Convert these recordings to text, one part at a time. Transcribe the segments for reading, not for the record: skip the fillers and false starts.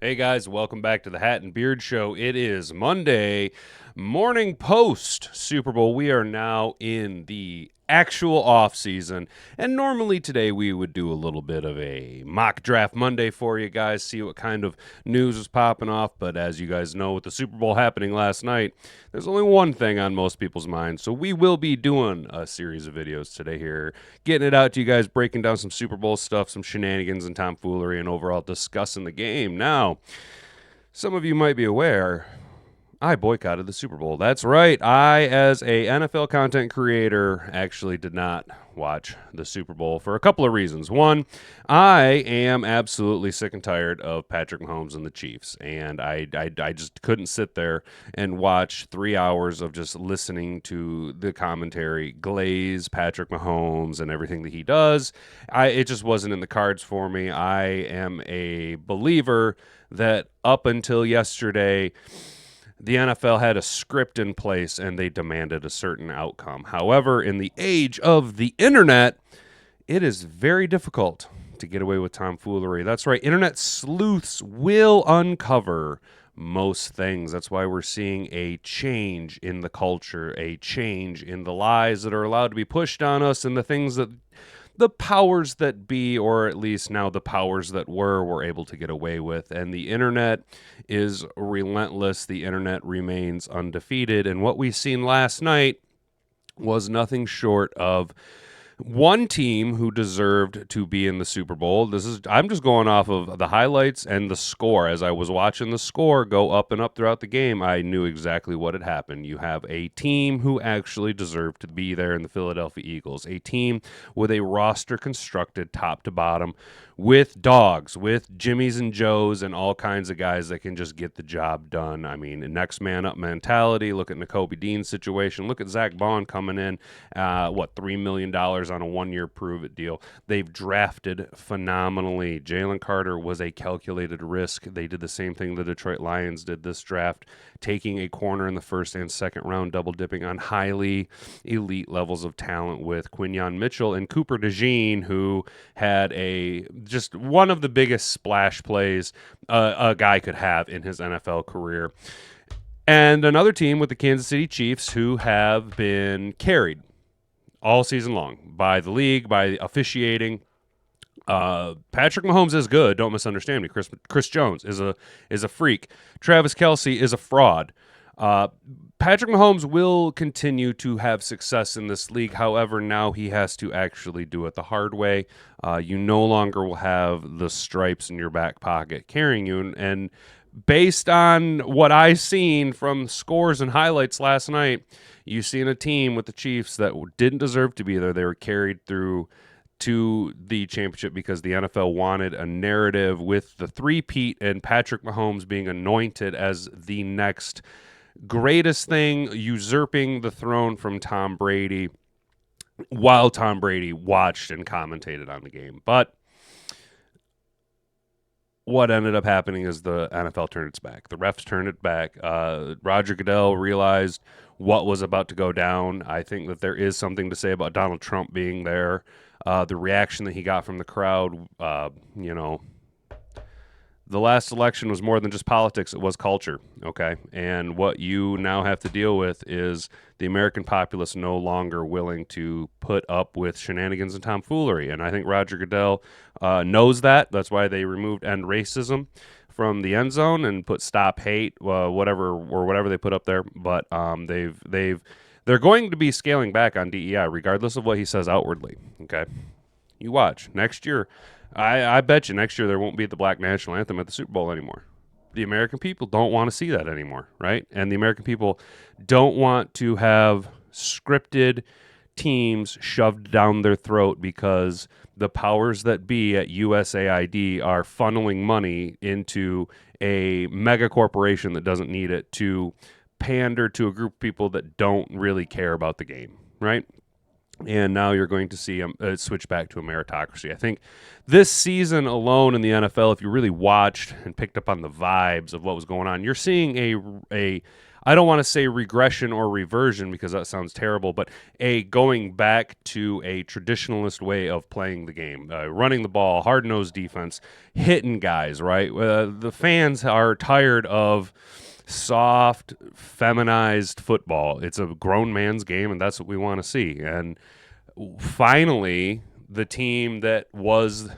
Hey guys, welcome back to the Hat and Beard Show. It is Monday morning post Super Bowl. We are now in the actual off season, and normally today we would do a little bit of a mock draft Monday for you guys, see what kind of news is popping off. But as you guys know, with the Super Bowl happening last night, there's only one thing on most people's minds. So we will be doing a series of videos today here, getting it out to you guys, breaking down some Super Bowl stuff, some shenanigans and tomfoolery, and overall discussing the game. Now, some of you might be aware, I boycotted the Super Bowl. That's right. I, as a NFL content creator, actually did not watch the Super Bowl for a couple of reasons. One, I am absolutely sick and tired of Patrick Mahomes and the Chiefs, and I just couldn't sit there and watch 3 hours of just listening to the commentary glaze Patrick Mahomes and everything that he does. It just wasn't in the cards for me. I am a believer that up until yesterday, the NFL had a script in place and they demanded a certain outcome. However, in the age of the internet, it is very difficult to get away with tomfoolery. That's right. Internet sleuths will uncover most things. That's why we're seeing a change in the culture, a change in the lies that are allowed to be pushed on us, and the things that the powers that be, or at least now the powers that were able to get away with. And the internet is relentless. The internet remains undefeated. And what we've seen last night was nothing short of one team who deserved to be in the Super Bowl. I'm just going off of the highlights and the score. As I was watching the score go up and up throughout the game, I knew exactly what had happened. You have a team who actually deserved to be there in the Philadelphia Eagles, a team with a roster constructed top to bottom with dogs, with Jimmies and Joes and all kinds of guys that can just get the job done. I mean, next man up mentality. Look at Nakobe Dean's situation. Look at Zach Bond coming in, $3 million on a one-year prove-it deal. They've drafted phenomenally. Jalen Carter was a calculated risk. They did the same thing the Detroit Lions did this draft, taking a corner in the first and second round, double-dipping on highly elite levels of talent with Quinyon Mitchell and Cooper DeJean, who had just one of the biggest splash plays a guy could have in his NFL career. And another team with the Kansas City Chiefs who have been carried all season long by the league, by officiating. Patrick Mahomes is good. Don't misunderstand me. Chris Jones is a freak. Travis Kelce is a fraud. Patrick Mahomes will continue to have success in this league. However, now he has to actually do it the hard way. You no longer will have the stripes in your back pocket carrying you. And based on what I've seen from scores and highlights last night, you've seen a team with the Chiefs that didn't deserve to be there. They were carried through to the championship because the NFL wanted a narrative with the three-peat and Patrick Mahomes being anointed as the next greatest thing, usurping the throne from Tom Brady while Tom Brady watched and commentated on the game. But what ended up happening is the NFL turned its back. The refs turned it back. Roger Goodell realized what was about to go down. I think that there is something to say about Donald Trump being there. The reaction that he got from the crowd, the last election was more than just politics. It was culture, okay? And what you now have to deal with is the American populace no longer willing to put up with shenanigans and tomfoolery. And I think Roger Goodell knows that. That's why they removed end racism from the end zone and put stop hate, whatever they put up there. But they're going to be scaling back on DEI regardless of what he says outwardly, okay? You watch. Next year, I bet you next year there won't be the Black National Anthem at the Super Bowl anymore. The American people don't want to see that anymore, right? And the American people don't want to have scripted teams shoved down their throat because the powers that be at USAID are funneling money into a mega corporation that doesn't need it to pander to a group of people that don't really care about the game, right? And now you're going to see a switch back to a meritocracy. I think this season alone in the NFL, if you really watched and picked up on the vibes of what was going on, you're seeing I don't want to say regression or reversion because that sounds terrible, but a going back to a traditionalist way of playing the game, running the ball, hard-nosed defense, hitting guys, right? The fans are tired of soft, feminized football. It's a grown man's game, and that's what we want to see. And finally, the team that was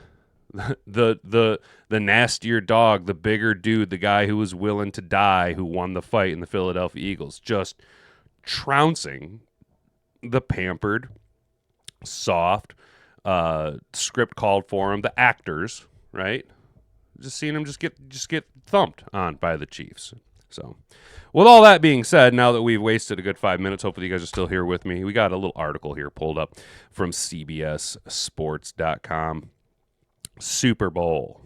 the nastier dog, the bigger dude, the guy who was willing to die, who won the fight in the Philadelphia Eagles, just trouncing the pampered, soft, script called for him, the actors, right? Just seeing him just get thumped on by the Chiefs. So, with all that being said, now that we've wasted a good 5 minutes, hopefully you guys are still here with me. We got a little article here pulled up from CBSSports.com. Super Bowl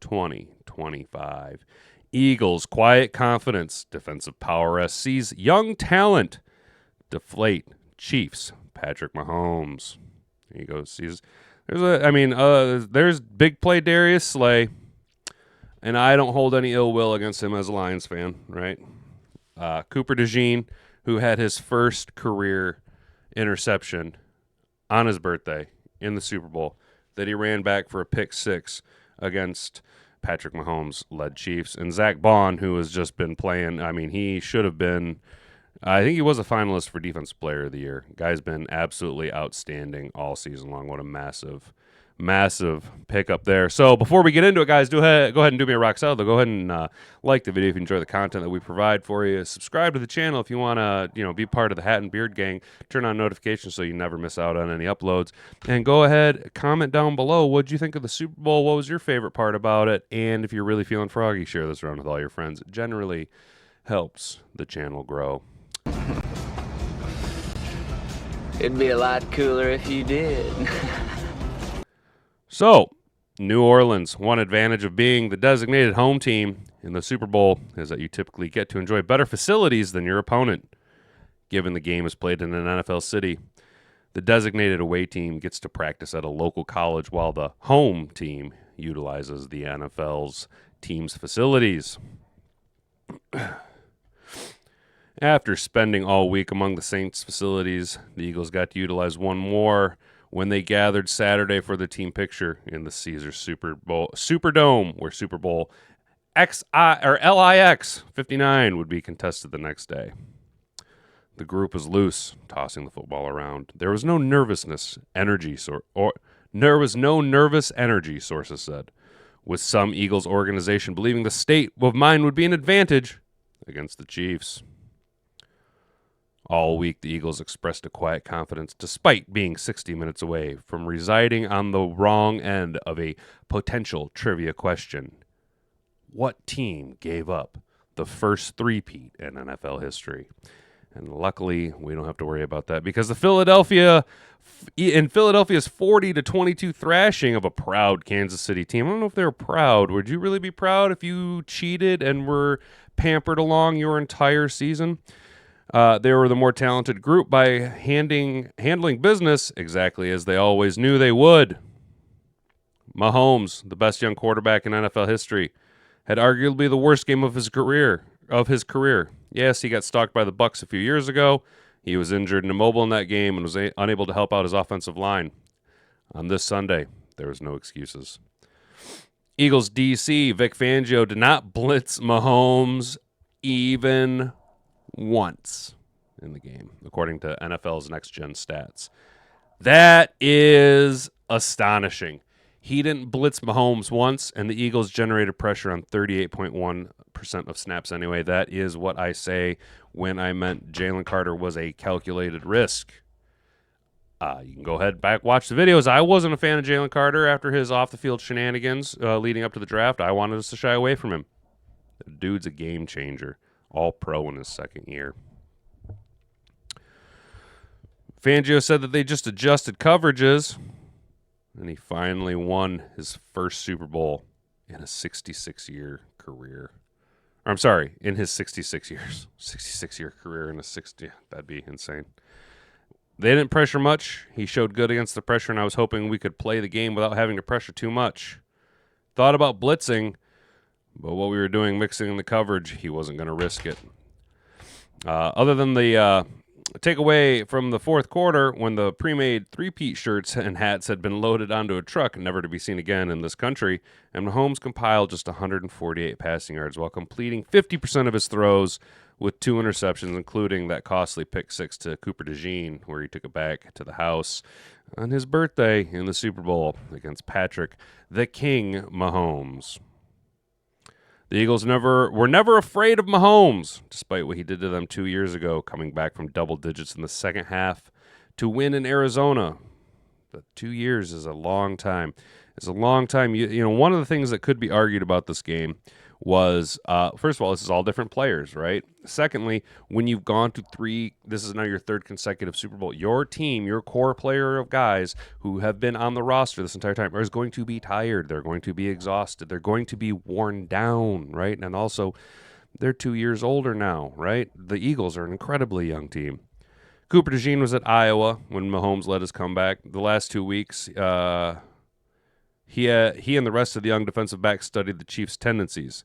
2025. Eagles' quiet confidence, defensive prowess sees young talent deflate Chiefs. Patrick Mahomes. There you go. There's big play Darius Slay. And I don't hold any ill will against him as a Lions fan, right? Cooper DeJean, who had his first career interception on his birthday in the Super Bowl, that he ran back for a pick six against Patrick Mahomes-led Chiefs. And Zach Bond, who has just been playing, he should have been, I think he was a finalist for Defensive Player of the Year. Guy's been absolutely outstanding all season long. What a massive pickup there. So before we get into it, guys, go ahead and do me a rock solid. Go ahead and like the video if you enjoy the content that we provide for you. Subscribe to the channel if you want to, be part of the Hat and Beard gang. Turn on notifications so you never miss out on any uploads. And go ahead, comment down below. What'd you think of the Super Bowl? What was your favorite part about it? And if you're really feeling froggy, share this around with all your friends. It generally helps the channel grow. It'd be a lot cooler if you did. So, New Orleans, one advantage of being the designated home team in the Super Bowl is that you typically get to enjoy better facilities than your opponent. Given the game is played in an NFL city, the designated away team gets to practice at a local college while the home team utilizes the NFL's team's facilities. After spending all week among the Saints facilities, the Eagles got to utilize one more when they gathered Saturday for the team picture in the Caesars Superdome, where Super Bowl LIX 59 would be contested the next day. The group was loose, tossing the football around. There was no nervous energy, sources said, with some Eagles organization believing the state of mind would be an advantage against the Chiefs. All week, the Eagles expressed a quiet confidence despite being 60 minutes away from residing on the wrong end of a potential trivia question. What team gave up the first three-peat in NFL history? And luckily, we don't have to worry about that because Philadelpia's 40-22 thrashing of a proud Kansas City team. I don't know if they were proud. Would you really be proud if you cheated and were pampered along your entire season? They were the more talented group by handling business exactly as they always knew they would. Mahomes, the best young quarterback in NFL history, had arguably the worst game of his career. Yes, he got stalked by the Bucs a few years ago. He was injured and immobile in that game and was unable to help out his offensive line. On this Sunday, there was no excuses. Eagles DC, Vic Fangio did not blitz Mahomes even once in the game, according to NFL's Next Gen Stats. That is astonishing. He didn't blitz Mahomes once, and the Eagles generated pressure on 38.1% of snaps anyway. That is what I say when I meant Jalen Carter was a calculated risk. You can go ahead watch the videos. I wasn't a fan of Jalen Carter after his off-the-field shenanigans leading up to the draft. I wanted us to shy away from him. The dude's a game changer. All pro in his second year. Fangio said that they just adjusted coverages, and he finally won his first Super Bowl in a 66-year career. I'm sorry, in his 66 years. 66-year career in a 60. That'd be insane. They didn't pressure much. He showed good against the pressure, and I was hoping we could play the game without having to pressure too much. Thought about blitzing, but what we were doing, mixing in the coverage, he wasn't going to risk it. Other than the takeaway from the fourth quarter when the pre-made three-peat shirts and hats had been loaded onto a truck, never to be seen again in this country, and Mahomes compiled just 148 passing yards while completing 50% of his throws with 2 interceptions, including that costly pick six to Cooper DeJean, where he took it back to the house on his birthday in the Super Bowl against Patrick the King Mahomes. The Eagles were never afraid of Mahomes, despite what he did to them 2 years ago, coming back from double digits in the second half to win in Arizona. But 2 years is a long time. It's a long time. You know, one of the things that could be argued about this game was, first of all, this is all different players, right? Secondly, when you've gone to this is now your third consecutive Super Bowl, your team, your core player of guys who have been on the roster this entire time is going to be tired. They're going to be exhausted. They're going to be worn down, right? And also, they're 2 years older now, right? The Eagles are an incredibly young team. Cooper DeJean was at Iowa when Mahomes led his comeback. The last 2 weeks, he and the rest of the young defensive backs studied the Chiefs' tendencies.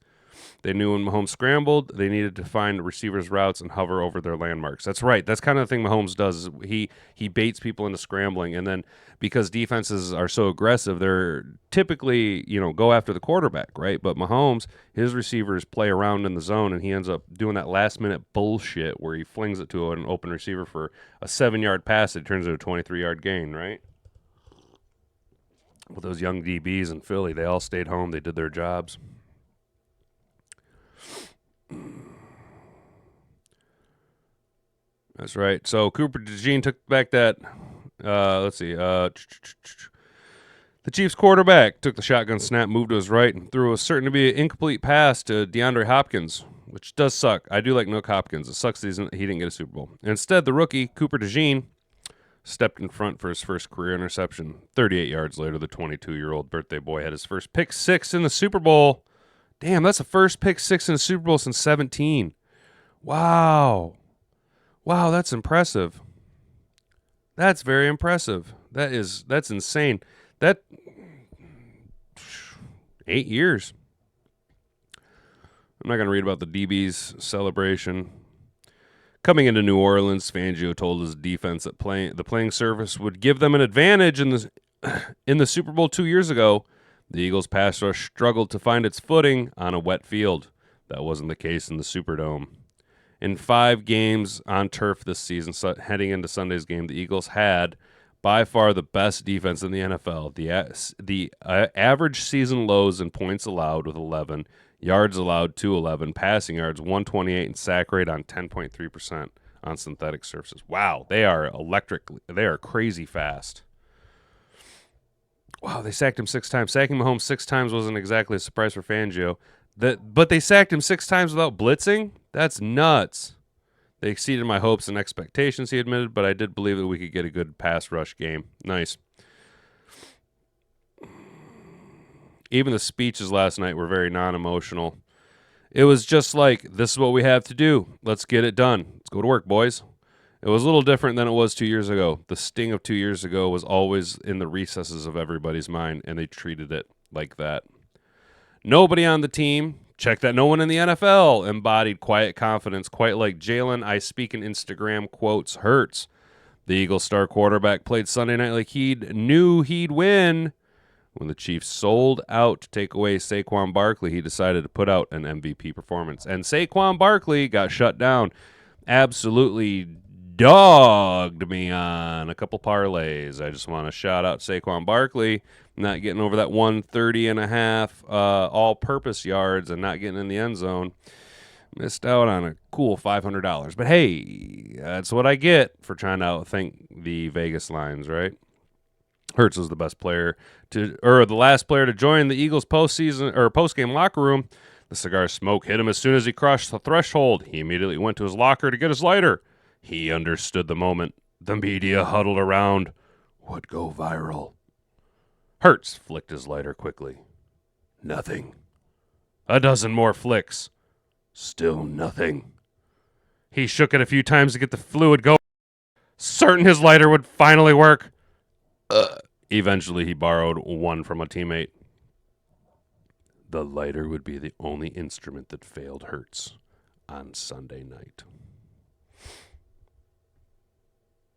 They knew when Mahomes scrambled, they needed to find receivers' routes and hover over their landmarks. That's right. That's kind of the thing Mahomes does. Is he baits people into scrambling, and then because defenses are so aggressive, they're typically, go after the quarterback, right? But Mahomes, his receivers play around in the zone, and he ends up doing that last-minute bullshit where he flings it to an open receiver for a 7-yard pass. It turns into a 23-yard gain, right? With those young DBs in Philly, they all stayed home. They did their jobs. That's right. So Cooper DeJean took back that. The Chiefs quarterback took the shotgun snap, moved to his right, and threw a certain to be an incomplete pass to DeAndre Hopkins, which does suck. I do like Nook Hopkins. It sucks that he didn't get a Super Bowl. Instead, the rookie, Cooper DeJean, stepped in front for his first career interception. 38 yards later, the 22-year-old birthday boy had his first pick six in the Super Bowl. Damn, that's the first pick six in the Super Bowl since 17. Wow, that's impressive. That's very impressive. That's insane. That 8 years. I'm not going to read about the DB's celebration. Coming into New Orleans, Fangio told his defense that the playing surface would give them an advantage in the Super Bowl 2 years ago. The Eagles' pass rush struggled to find its footing on a wet field. That wasn't the case in the Superdome. In 5 games on turf this season, heading into Sunday's game, the Eagles had by far the best defense in the NFL. The average season lows in points allowed with 11, yards allowed 211, passing yards 128, and sack rate on 10.3% on synthetic surfaces. Wow, they are electric. They are crazy fast. Wow, they sacked him 6 times. Sacking Mahomes 6 times wasn't exactly a surprise for Fangio. But they sacked him 6 times without blitzing? That's nuts. They exceeded my hopes and expectations, he admitted, but I did believe that we could get a good pass rush game. Nice. Even the speeches last night were very non-emotional. It was just like, this is what we have to do. Let's get it done. Let's go to work, boys. It was a little different than it was 2 years ago. The sting of 2 years ago was always in the recesses of everybody's mind, and they treated it like that. Nobody on the team, check that no one in the NFL, embodied quiet confidence, quite like Jalen, I speak in Instagram quotes, Hurts. The Eagles' star quarterback played Sunday night like he knew he'd win. When the Chiefs sold out to take away Saquon Barkley, he decided to put out an MVP performance. And Saquon Barkley got shut down. Absolutely dogged me on a couple parlays. I just want to shout out Saquon Barkley, not getting over that 130.5 all-purpose yards and not getting in the end zone. Missed out on a cool $500. But hey, that's what I get for trying to outthink the Vegas lines, right? Hurts was the best player the last player to join the Eagles post-game locker room. The cigar smoke hit him as soon as he crossed the threshold. He immediately went to his locker to get his lighter. He understood the moment. The media huddled around. Would go viral. Hurts flicked his lighter quickly. Nothing. A dozen more flicks. Still nothing. He shook it a few times to get the fluid going. Certain his lighter would finally work. Eventually, he borrowed one from a teammate. The lighter would be the only instrument that failed Hurts on Sunday night.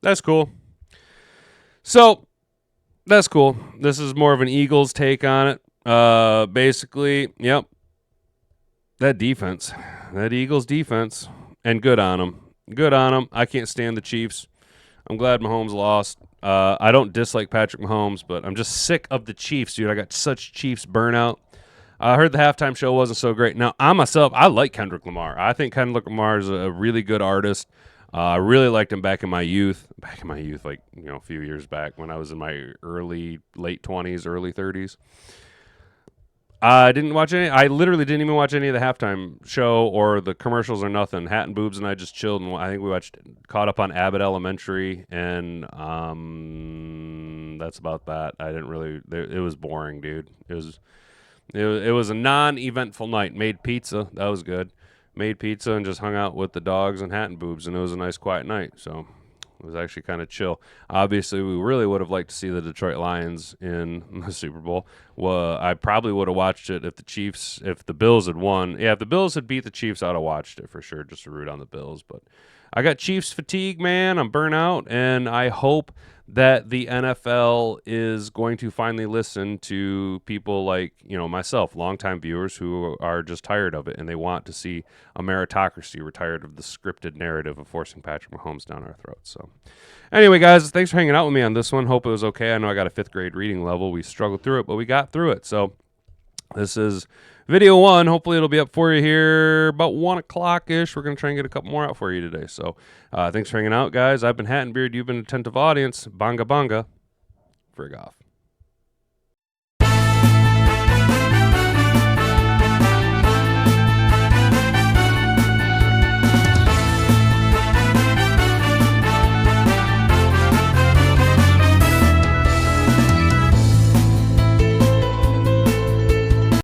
That's cool. So, that's cool. This is more of an Eagles take on it. Basically, yep. That defense. That Eagles defense. And good on them. Good on them. I can't stand the Chiefs. I'm glad Mahomes lost. I don't dislike Patrick Mahomes, but I'm just sick of the Chiefs, dude. I got such Chiefs burnout. I heard the halftime show wasn't so great. Now, I like Kendrick Lamar. I think Kendrick Lamar is a really good artist. I really liked him back in my youth. Like, a few years back when I was in my late 20s, early 30s. I didn't watch any. I literally didn't even watch any of the halftime show or the commercials or nothing. Hat and Boobs and I just chilled, and I think we caught up on Abbott Elementary, and that's about that. I didn't really. It was boring, dude. It was a non-eventful night. Made pizza. That was good. Made pizza and just hung out with the dogs and Hat and Boobs, and it was a nice, quiet night. So it was actually kind of chill. Obviously, we really would have liked to see the Detroit Lions in the Super Bowl. Well, I probably would have watched it if the Bills had won. Yeah, if the Bills had beat the Chiefs, I would have watched it for sure just to root on the Bills. But I got Chiefs fatigue, man. I'm burnt out, and I hope that the NFL is going to finally listen to people like, myself, longtime viewers who are just tired of it, and they want to see a meritocracy. We're tired of the scripted narrative of forcing Patrick Mahomes down our throats. So anyway, guys, thanks for hanging out with me on this one. Hope it was okay. I know I got a 5th grade reading level. We struggled through it, but we got through it. So this is video 1. Hopefully it'll be up for you here about 1 o'clock-ish. We're going to try and get a couple more out for you today. So thanks for hanging out, guys. I've been Hat and Beard. You've been an attentive audience. Banga banga. Frig off.